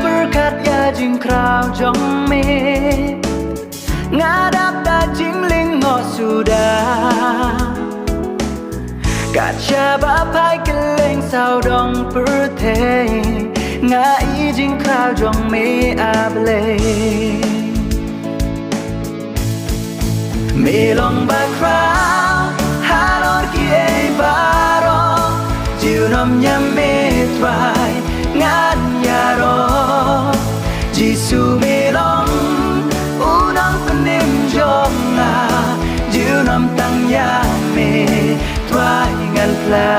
berkat ya jing krau jong me ngadap ta jing ling ngo sudah kaca bapai keleng sao dong perte ngai jing krau jong me able me long ba krau halor ki e baro jiu nom nyam me trai ngan yaro jisu me long unang penim jong na jiu nom tang ya me trai ngan pla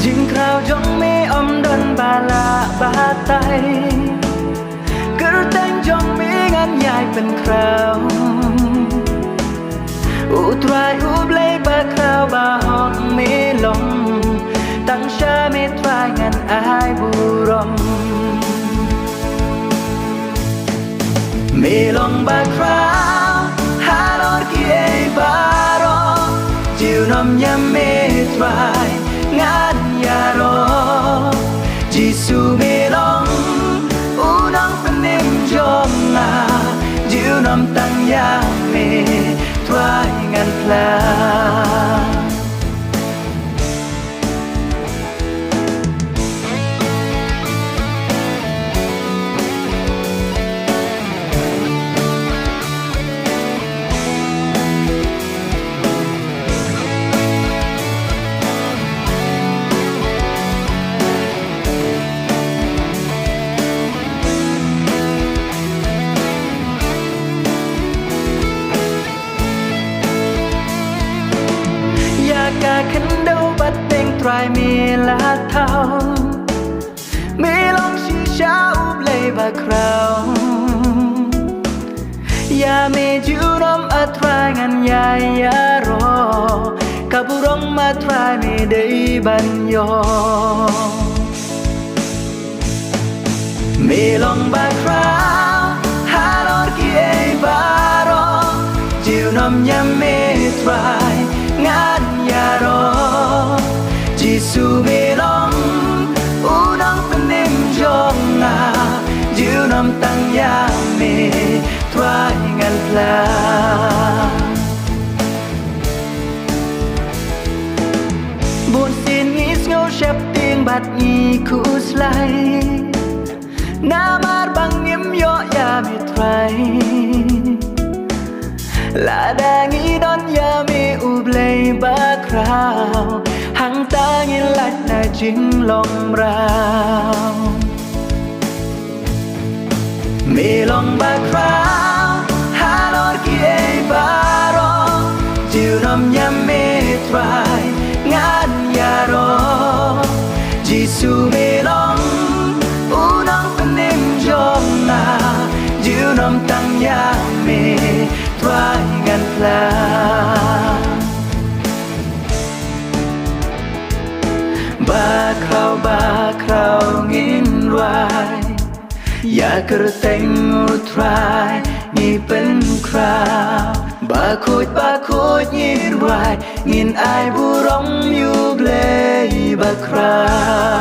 jing krau jong me om don bala ba tai ker tang jong me ngan yai pen krau u trai u blei ba krau ba hok me long tang sha me trai ngan ai bu rong me long ba krau halor ki e baro jiu nom nyam me trai ngan yaro jisu me long u nang penim jong na jiu nom tang ya me trai ngan pla cả khấn đâu bắt tên trai mi lá thao mi long chi cha úp lệ và krau ya me ju nom a trai ngan ya ro kaburong ma trai me dei ban yo me long ba krau halor ki e baro jiu nom nyam me trai ngan yaro jisu me long unang penim jong na jiu nom tang ya me trai ngan pla buồn xin nghĩ ngâu chép tiếng bát nhì kus lai namar bang nghiêm yo ya me trai là đang nghĩ đón ya me ublei ba krau hang ta nghĩ lại na chính lòng rao me long ba krau halor ki e baro jiu nom nyam me trai ngan yaro jisu me long unang penim jong na jiu nom tang ya me trai ngan pla ba krau ngin rai ya ker teng u trai ni pen krau ba khôi ngin rai ngin ai bu rong yu blei ba krau